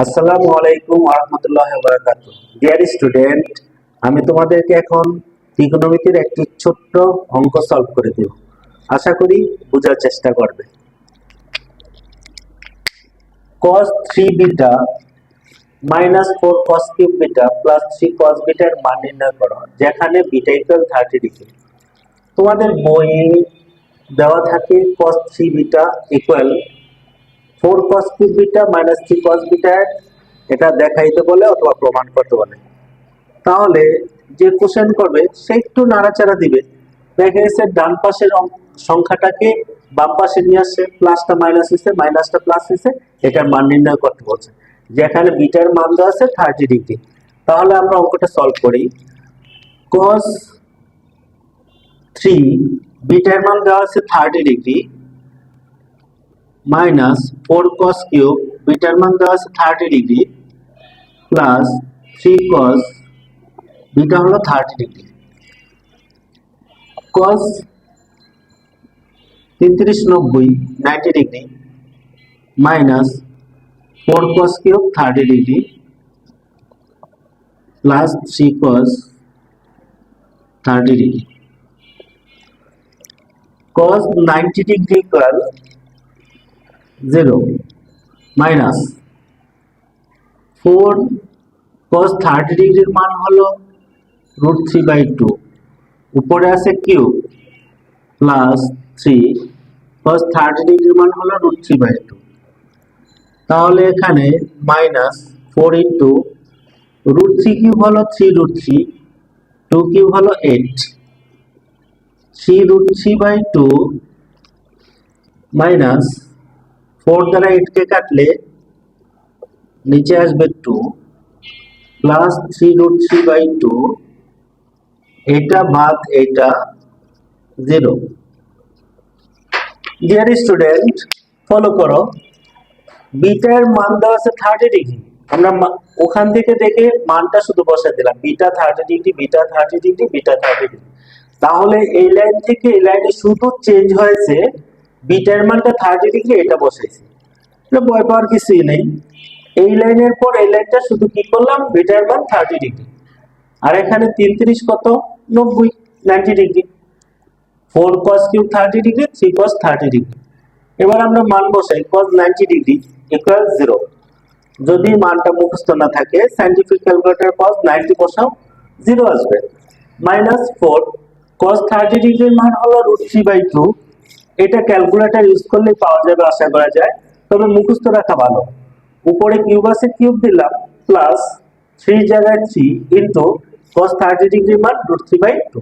আসসালামু আলাইকুম ওয়া রাহমাতুল্লাহি ওয়া বারাকাতুহু। ডিয়ার স্টুডেন্ট, আমি তোমাদেরকে এখন ত্রিকোণমিতির একটি ছোট্ট অঙ্ক সলভ করে দেব। আশা করি বোঝার চেষ্টা করবে। cos 3 beta minus 4 cos cube beta plus 3 cos beta এর মান নির্ণয় করো যেখানে বিটা ইকুয়াল 30 ডিগ্রি। তোমাদের বইয়ে দেওয়া থাকে cos 3 beta equal 4 cos cube beta minus 3 cos beta, এটা দেখাইতে বলে অথবা প্রমাণ করতে বলে। তাহলে যে কোশ্চেন করবে সে একটু নাড়াচাড়া দিবে, দেখা গেছে ডান পাশের সংখ্যাটাকে বাম পাশে নিয়ে আসছে, প্লাসটা মাইনাস হয়েছে, মাইনাসটা প্লাস হয়েছে, এটার মান নির্ণয় করতে বলছে যেখানে বিটার মান দেওয়া আছে 30 ডিগ্রি। তাহলে আমরা অঙ্কটা সলভ করি। cos 3 বিটার মান দেওয়া আছে 30 degree minus 4 cos cube bitter মান দেওয়া আছে 30 ডিগ্রি প্লাস 3 cos বিটা হলো 30 degree. cos 90 degree minus 4 cos cube 30 degree plus 3 cos 30 degree. cos 90 degree equal 0 minus 4 cos 30 ডিগ্রির মান হলো √3/2, উপরে আছে কিউব প্লাস 3 cos 30 ডিগ্রির মান হলো √3/2। তাহলে এখানে মাইনাস 4 ইন্টু √3 কিউব হলো 3√3, 2 কিউব হলো 8, 3√3/2 মাইনাস 4 দ্বারা 8 কে কাটলে নিচে আসবে 2 প্লাস 3√3/2, এটা বাদ এটা 0। ডিয়ার স্টুডেন্ট, ফলো করো। বিটার মান দেওয়া আছে 30 ডিগ্রি, আমরা ওখান থেকে দেখে মানটা শুধু বসাই দিলাম, beta 30 degree, beta 30 degree, beta 30 degree. তাহলে এই লাইন থেকে এই লাইনে শুধু চেঞ্জ হয়েছে বিটার মানটা 30 ডিগ্রি, এটা বসাইছি, এটা ভয় পাওয়ার কিছুই নেই। এই লাইনের পর এই লাইনটা শুধু কি করলাম, বিটার মান 30 ডিগ্রি, আর এখানে 33 কত 90 degree, 4 cos cube 30 degree, 3 cos 30 degree. এবার আমরা মান বসাই, cos 90 ডিগ্রি ইকুয়াল 0। যদি মানটা মুখস্থ না থাকে সায়েন্টিফিক ক্যালকুলেটর cos 90 বসাও, 0 আসবে। মাইনাস 4 cos 30 ডিগ্রির মান হলো √3/2, এটা ক্যালকুলেটর ইউজ করলে পাওয়া যাবে আশা করা যায়, তবে মুখস্থ রাখা ভালো। উপরে কিউব আছে, কিউব দিলাম, প্লাস 3 জায়গায় 3 ইনটু cos 30 ডিগ্রির মান √3/2।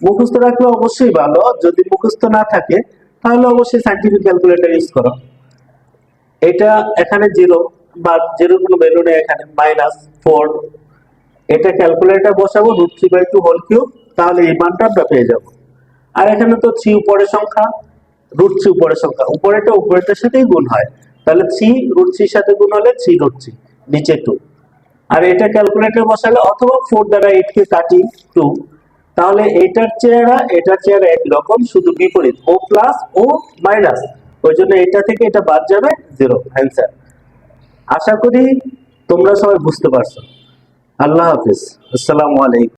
মুখস্থ রাখলে অবশ্যই ভালো, যদি মুখস্থ না থাকে তাহলে অবশ্যই সায়েন্টিফিক ক্যালকুলেটর ইউজ করো। এটা এখানে 0 বা 0 কোনো ভ্যালু নেই, এখানে মাইনাস 4, এটা ক্যালকুলেটর বসাবো √3/2 হোল কিউব, তাহলে এই মানটা আমরা পেয়ে যাব। আর এখানে তো 3 উপরের সংখ্যা, √3 উপরের সংখ্যা, উপরেটা উপরেটার সাথেই গুণ হয়, তাহলে 3 √3 সাথে গুণ হলে 3√3, নিচে 2। আর এটা ক্যালকুলেটর বসালে অথবা 4 দ্বারা 8 কে কাটি 2, তাহলে এটার চেহারা একই রকম, শুধু বিপরীত, ও প্লাস ও মাইনাস, ওই জন্য এটা থেকে এটা বাদ যাবে, 0 অ্যান্সার। আশা করি তোমরা সবাই বুঝতে পারছো। আল্লাহ হাফেজ, আসসালামু আলাইকুম।